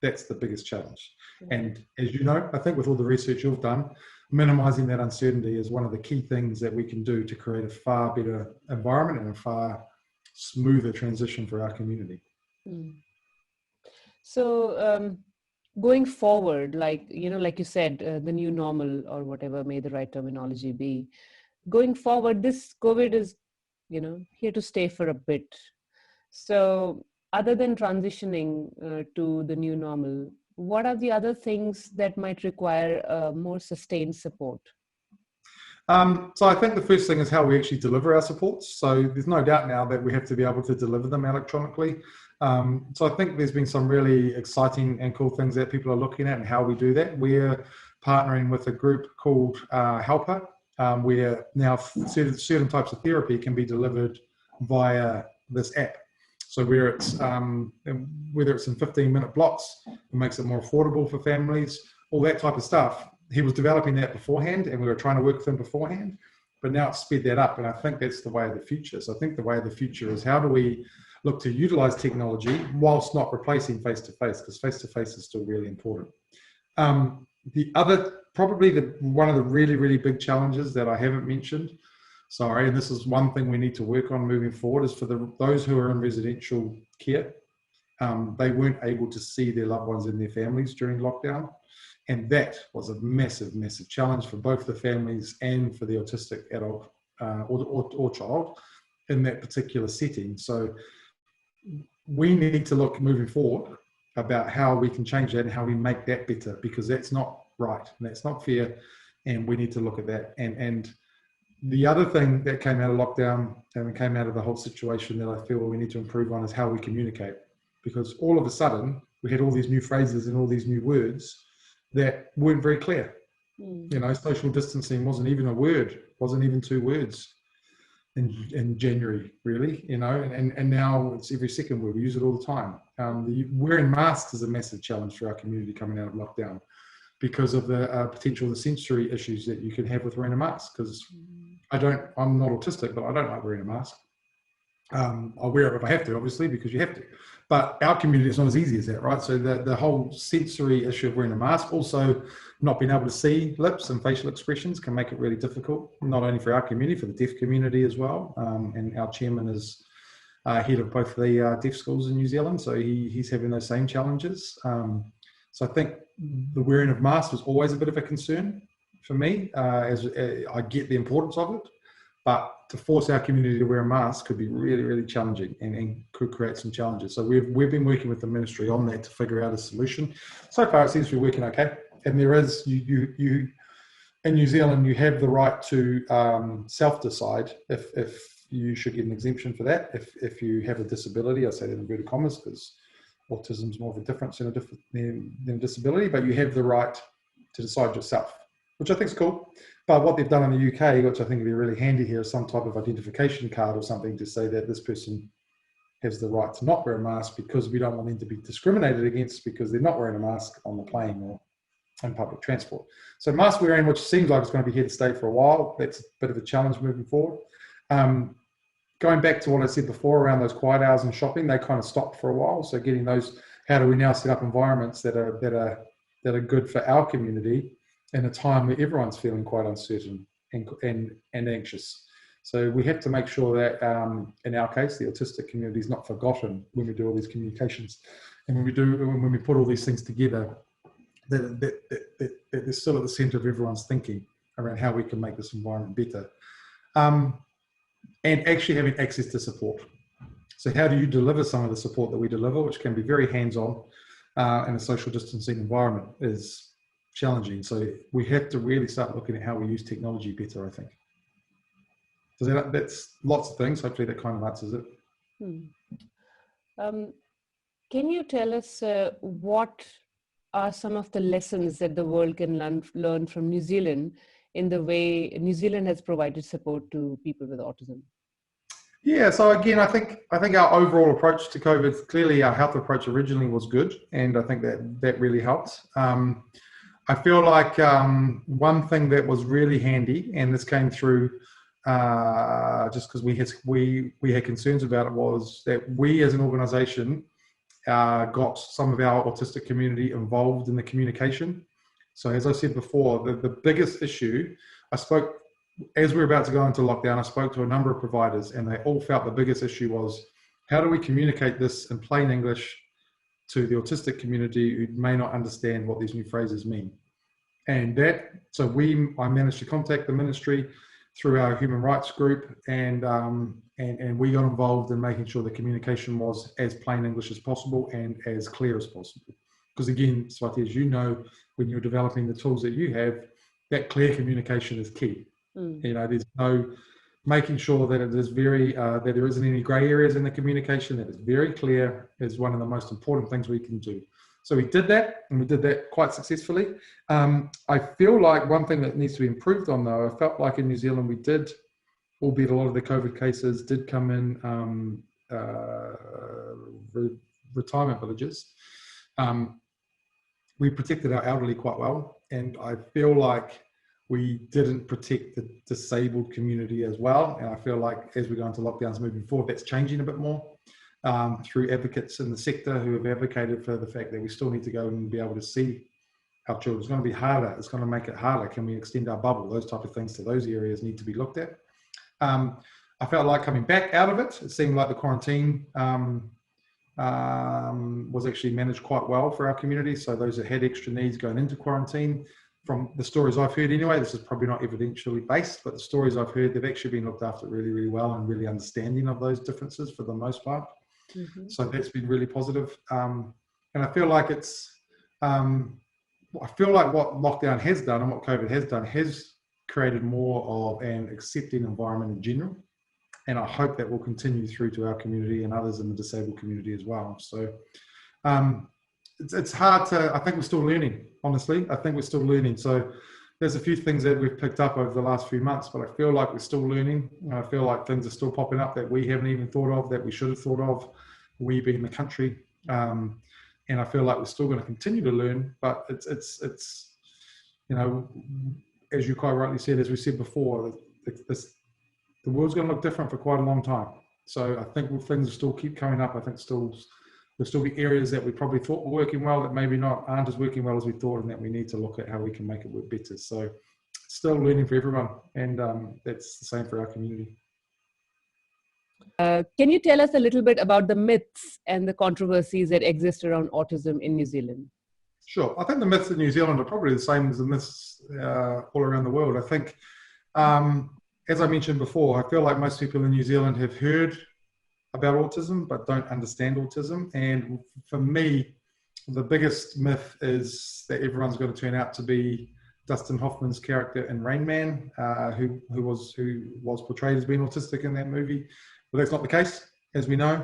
That's the biggest challenge. And as you know, I think with all the research you've done, minimizing that uncertainty is one of the key things that we can do to create a far better environment and a far smoother transition for our community. So going forward, like you said, the new normal, or whatever may the right terminology be, going forward, this COVID is, here to stay for a bit. So other than transitioning to the new normal, what are the other things that might require more sustained support? So I think the first thing is how we actually deliver our supports. So there's no doubt now that we have to be able to deliver them electronically. So I think there's been some really exciting and cool things that people are looking at and how we do that. We're partnering with a group called Helper, where now certain types of therapy can be delivered via this app. So whether it's in 15-minute blocks, it makes it more affordable for families, all that type of stuff. He was developing that beforehand, and we were trying to work with him beforehand, but now it's sped that up, and I think that's the way of the future. So I think the way of the future is, how do we look to utilize technology whilst not replacing face-to-face, because face-to-face is still really important. The other, probably one of the really, really big challenges that I haven't mentioned, and this is one thing we need to work on moving forward, is for those who are in residential care. They weren't able to see their loved ones and their families during lockdown. And that was a massive, massive challenge for both the families and for the autistic adult or child in that particular setting. So we need to look moving forward about how we can change that and how we make that better, because that's not right and that's not fair, and we need to look at that. And the other thing that came out of lockdown and came out of the whole situation that I feel we need to improve on is how we communicate, because all of a sudden we had all these new phrases and all these new words that weren't very clear. Social distancing wasn't even a word, wasn't even 2 words in January, really, and now it's every second word. We use it all the time. Wearing masks is a massive challenge for our community coming out of lockdown, because of the potential sensory issues that you can have with wearing a mask. Because I'm not autistic, but I don't like wearing a mask. I'll wear it if I have to, obviously, because you have to. But our community, it's not as easy as that, right? So the whole sensory issue of wearing a mask, also not being able to see lips and facial expressions, can make it really difficult, not only for our community, for the deaf community as well. And our chairman is head of both the deaf schools in New Zealand, so he's having those same challenges. So I think the wearing of masks was always a bit of a concern for me, as I get the importance of it. But to force our community to wear a mask could be really, really challenging and could create some challenges. So we've been working with the ministry on that to figure out a solution. So far, it seems to be working okay. And there is, you in New Zealand, you have the right to self-decide if you should get an exemption for that. If you have a disability, I say that in inverted commas because autism is more of a difference than a disability, but you have the right to decide yourself, which I think is cool. But what they've done in the UK, which I think would be really handy here, is some type of identification card or something to say that this person has the right to not wear a mask because we don't want them to be discriminated against because they're not wearing a mask on the plane or in public transport. So mask wearing, which seems like it's going to be here to stay for a while, that's a bit of a challenge moving forward. Going back to what I said before around those quiet hours and shopping, they kind of stopped for a while. So getting those, how do we now set up environments that are good for our community in a time where everyone's feeling quite uncertain and anxious. So we have to make sure that, in our case, the autistic community is not forgotten when we do all these communications, and when we put all these things together, that they're still at the centre of everyone's thinking around how we can make this environment better, and actually having access to support. So how do you deliver some of the support that we deliver, which can be very hands-on in a social distancing environment, is challenging. So we have to really start looking at how we use technology better, I think. So that's lots of things. Hopefully that kind of answers it. Can you tell us what are some of the lessons that the world can learn from New Zealand in the way New Zealand has provided support to people with autism? Yeah, so again, I think our overall approach to COVID, clearly our health approach originally was good, and I think that really helped. I feel like one thing that was really handy, and this came through just because we had concerns about it, was that we as an organisation got some of our autistic community involved in the communication. So as I said before, the biggest issue, as we were about to go into lockdown, I spoke to a number of providers and they all felt the biggest issue was, how do we communicate this in plain English to the autistic community who may not understand what these new phrases mean? And I managed to contact the ministry through our human rights group, and we got involved in making sure the communication was as plain English as possible and as clear as possible. Because again, Swati, as you know, when you're developing the tools that you have, that clear communication is key. You know, there's no making sure that it is that there isn't any grey areas in the communication, that it's very clear, is one of the most important things we can do. So we did that, and we did that quite successfully. I feel like one thing that needs to be improved on, though, I felt like in New Zealand we did, albeit a lot of the COVID cases did come in retirement villages. We protected our elderly quite well, and I feel like we didn't protect the disabled community as well. And I feel like as we go into lockdowns moving forward, that's changing a bit more through advocates in the sector who have advocated for the fact that we still need to go and be able to see our children. It's going to be harder. It's going to make it harder. Can we extend our bubble? Those type of things to those areas need to be looked at. I felt like coming back out of it, it seemed like the quarantine was actually managed quite well for our community. So those that had extra needs going into quarantine, from the stories I've heard anyway, this is probably not evidentially based, but the stories I've heard, they've actually been looked after really, really well and really understanding of those differences for the most part. So that's been really positive. And I feel like what lockdown has done and what COVID has done has created more of an accepting environment in general. And I hope that will continue through to our community and others in the disabled community as well. So it's hard to, I think we're still learning, honestly. I think we're still learning. So there's a few things that we've picked up over the last few months, but I feel like we're still learning. I feel like things are still popping up that we haven't even thought of, that we should have thought of, we being the country. And I feel like we're still going to continue to learn, but it's you know, as you quite rightly said, as we said before, the world's going to look different for quite a long time. So I think things will still keep coming up. I think there'll still be areas that we probably thought were working well that maybe aren't as working well as we thought, and that we need to look at how we can make it work better. So it's still learning for everyone, and that's the same for our community. Can you tell us a little bit about the myths and the controversies that exist around autism in New Zealand? Sure. I think the myths in New Zealand are probably the same as the myths all around the world. I think, as I mentioned before, I feel like most people in New Zealand have heard about autism, but don't understand autism. And for me, the biggest myth is that everyone's going to turn out to be Dustin Hoffman's character in Rain Man, who was portrayed as being autistic in that movie. But that's not the case, as we know.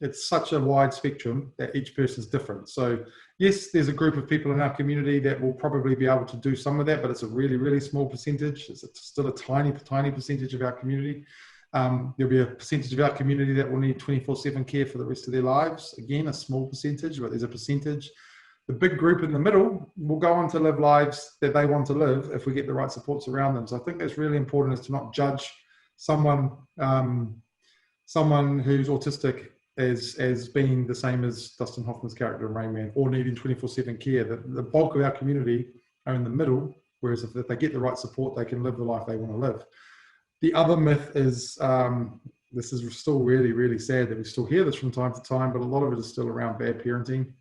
It's such a wide spectrum that each person's different. So yes, there's a group of people in our community that will probably be able to do some of that, but it's a really, really small percentage. It's still a tiny, tiny percentage of our community. There'll be a percentage of our community that will need 24/7 care for the rest of their lives. Again, a small percentage, but there's a percentage. The big group in the middle will go on to live lives that they want to live if we get the right supports around them. So I think that's really important, is to not judge someone who's autistic as being the same as Dustin Hoffman's character in Rain Man, or needing 24/7 care. The bulk of our community are in the middle, whereas if they get the right support, they can live the life they want to live. The other myth is, this is still really, really sad that we still hear this from time to time, but a lot of it is still around bad parenting.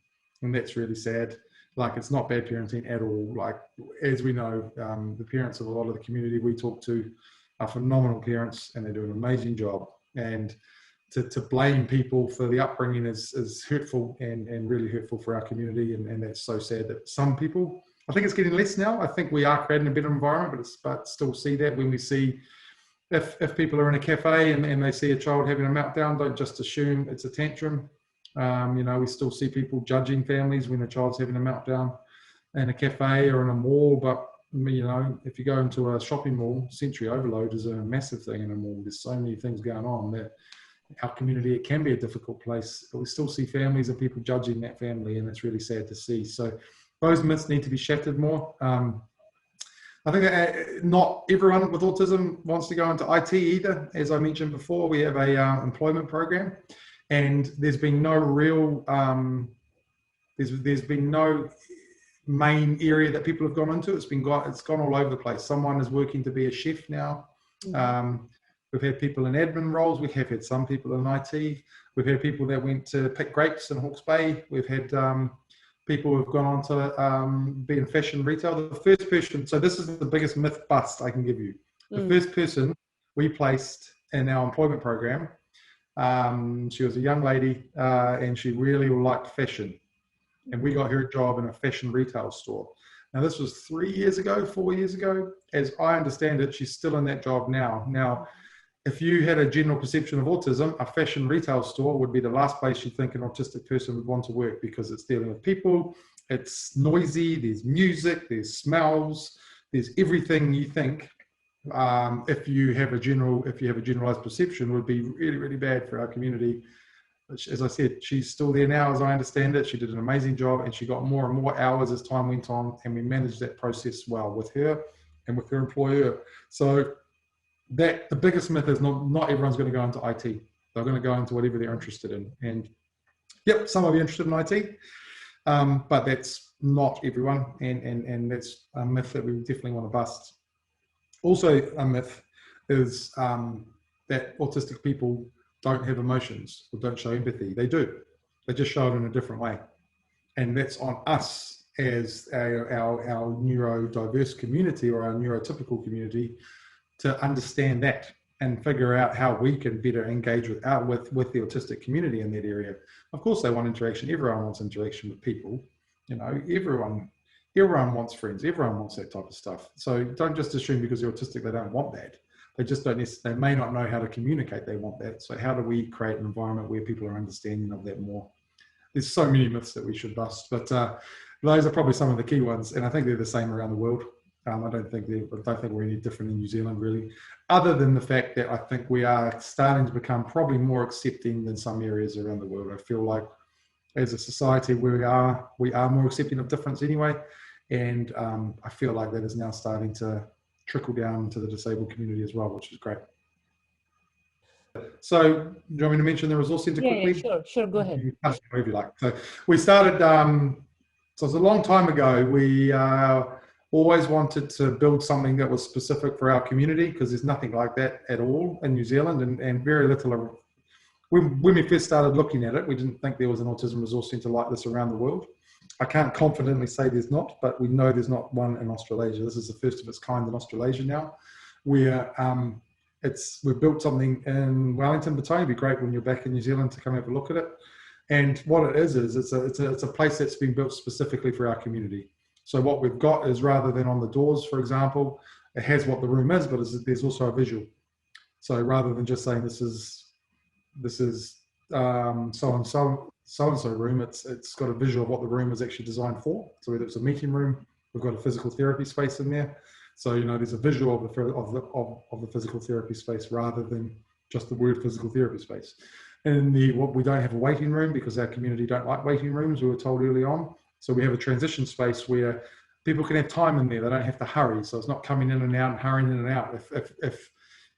And that's really sad. Like, it's not bad parenting at all. Like, as we know, the parents of a lot of the community we talk to are phenomenal parents, and they do an amazing job. And to blame people for the upbringing is hurtful and really hurtful for our community. And that's so sad that some people, I think it's getting less now. I think we are creating a better environment, but still see that when we see, if people are in a cafe and they see a child having a meltdown, don't just assume it's a tantrum. We still see people judging families when a child's having a meltdown in a cafe or in a mall. But, if you go into a shopping mall, sensory overload is a massive thing in a mall. There's so many things going on that our community, it can be a difficult place, but we still see families and people judging that family, and it's really sad to see. So those myths need to be shattered more. I think that not everyone with autism wants to go into IT either. As I mentioned before, we have a employment program. And there's been no real, there's been no main area that people have gone into. It's gone all over the place. Someone is working to be a chef now. We've had people in admin roles. We have had some people in IT. We've had people that went to pick grapes in Hawke's Bay. We've had people who have gone on to be in fashion retail. The first person, so this is the biggest myth bust I can give you. The first person we placed in our employment program, she was a young lady, and she really liked fashion, and we got her a job in a fashion retail store. Now, this was 4 years ago. As I understand it, she's still in that job now. Now, if you had a general perception of autism, a fashion retail store would be the last place you'd think an autistic person would want to work, because it's dealing with people, it's noisy, there's music, there's smells, there's everything you think. If you have a generalized perception, would be really, really bad for our community. As I said, she's still there now, as I understand it. She did an amazing job, and she got more and more hours as time went on, and we managed that process well with her and with her employer. So the biggest myth is not everyone's going to go into IT. They're going to go into whatever they're interested in. And yep, some will be interested in IT, but that's not everyone, and that's a myth that we definitely want to bust. Also, a myth is that autistic people don't have emotions or don't show empathy. They do. They just show it in a different way. And that's on us as our neurodiverse community, or our neurotypical community, to understand that and figure out how we can better engage with the autistic community in that area. Of course, they want interaction. Everyone wants interaction with people. Everyone wants friends. Everyone wants that type of stuff. So don't just assume because they're autistic they don't want that. They just don't. They may not know how to communicate they want that. So how do we create an environment where people are understanding of that more? There's so many myths that we should bust, but those are probably some of the key ones, and I think they're the same around the world. I don't think we're any different in New Zealand, really, other than the fact that I think we are starting to become probably more accepting than some areas around the world. I feel like as a society we are more accepting of difference anyway, and I feel like that is now starting to trickle down to the disabled community as well, which is great. So, do you want me to mention the resource centre quickly? Yeah, sure, go ahead. If you like. So we started, so it was a long time ago. We always wanted to build something that was specific for our community, because there's nothing like that at all in New Zealand, and very little. When we first started looking at it, we didn't think there was an autism resource centre like this around the world. I can't confidently say there's not, but we know there's not one in Australasia. This is the first of its kind in Australasia now. where we've built something in Wellington, Batoni. It'd be great when you're back in New Zealand to come have a look at it. And what it is it's a place that's been built specifically for our community. So what we've got is, rather than on the doors, for example, it has what the room is, but there's also a visual. So rather than just saying this is so-and-so room, it's got a visual of what the room is actually designed for. So whether it's a meeting room, we've got a physical therapy space in there. So, there's a visual of the physical therapy space rather than just the word physical therapy space. And we don't have a waiting room because our community don't like waiting rooms, we were told early on. So we have a transition space where people can have time in there. They don't have to hurry. So it's not coming in and out and hurrying in and out. If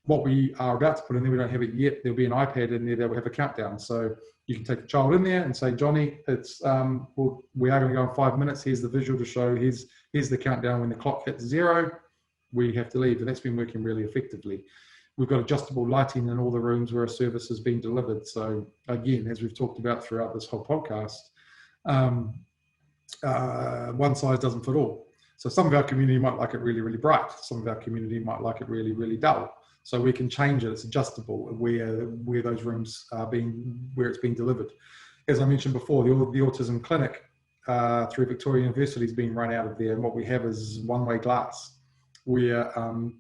what we are about to put in there, we don't have it yet, there'll be an iPad in there that will have a countdown. So you can take the child in there and say, Johnny, we are going to go in 5 minutes. Here's the visual to show. Here's the countdown. When the clock hits 0, we have to leave. And that's been working really effectively. We've got adjustable lighting in all the rooms where a service has been delivered. So again, as we've talked about throughout this whole podcast, one size doesn't fit all. So some of our community might like it really, really bright. Some of our community might like it really, really dull. So we can change it. It's adjustable where those rooms are where it's being delivered. As I mentioned before, the autism clinic through Victoria University is being run out of there. And what we have is one-way glass where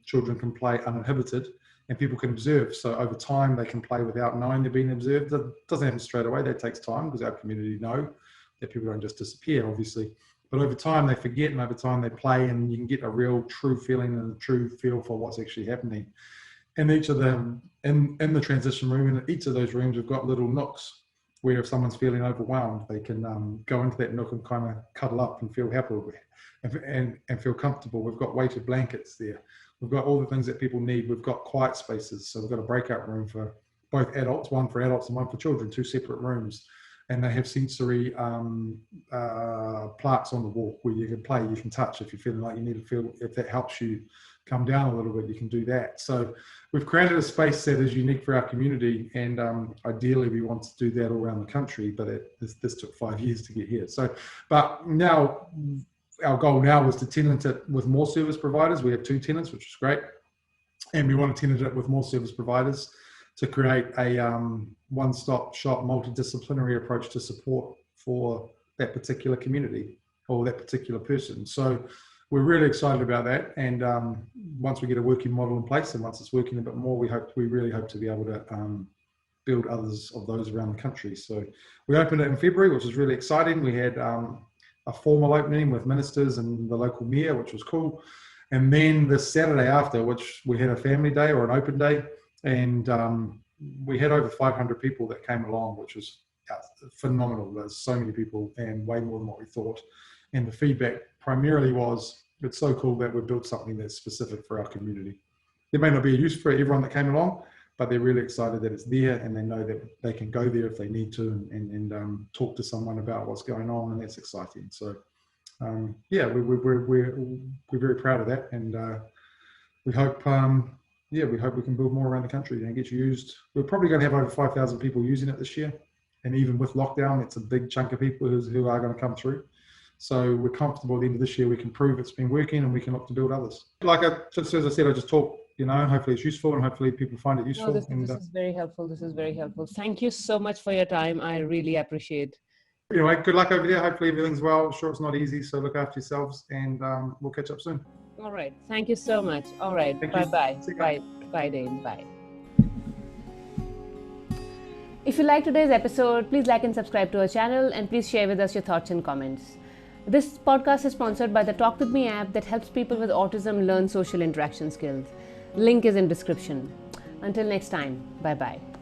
children can play uninhibited and people can observe. So over time, they can play without knowing they're being observed. That doesn't happen straight away. That takes time because our community know that people don't just disappear, obviously. But over time, they forget, and over time, they play, and you can get a real true feeling and a true feel for what's actually happening. And each of them, in the transition room, in each of those rooms, we've got little nooks where if someone's feeling overwhelmed, they can go into that nook and kind of cuddle up and feel happy and feel comfortable. We've got weighted blankets there. We've got all the things that people need. We've got quiet spaces. So we've got a breakout room for both adults, one for adults and one for children, 2 separate rooms. And they have sensory plaques on the wall where you can play, you can touch. If you're feeling like you need to feel, if that helps you come down a little bit, you can do that. So we've created a space that is unique for our community, and ideally we want to do that all around the country, but this took 5 years to get here. So, but now our goal now was to tenant it with more service providers. We have 2 tenants, which is great. And we want to tenant it with more service providers to create a one-stop shop multidisciplinary approach to support for that particular community or that particular person. So we're really excited about that. And once we get a working model in place and once it's working a bit more, we really hope to be able to build others of those around the country. So we opened it in February, which was really exciting. We had a formal opening with ministers and the local mayor, which was cool. And then the Saturday after, which we had a family day or an open day, and we had over 500 people that came along, which was phenomenal. There's so many people and way more than what we thought. And the feedback primarily was, it's so cool that we've built something that's specific for our community. There may not be a use for everyone that came along, but they're really excited that it's there and they know that they can go there if they need to and talk to someone about what's going on, and that's exciting. So yeah, we're very proud of that, and we hope we hope we can build more around the country and get used. We're probably going to have over 5,000 people using it this year, and even with lockdown, it's a big chunk of people who are going to come through. So we're comfortable at the end of this year we can prove it's been working, and we can look to build others. Just as I said, I just talk. Hopefully it's useful, and hopefully people find it useful. No, this is very helpful. This is very helpful. Thank you so much for your time. I really appreciate. Anyway, good luck over there. Hopefully everything's well. I'm sure it's not easy, so look after yourselves, and we'll catch up soon. All right. Thank you so much. All right. Bye-bye. Bye, Dane. Bye. If you like today's episode, please like and subscribe to our channel, and please share with us your thoughts and comments. This podcast is sponsored by the Talk With Me app that helps people with autism learn social interaction skills. Link is in description. Until next time, bye-bye.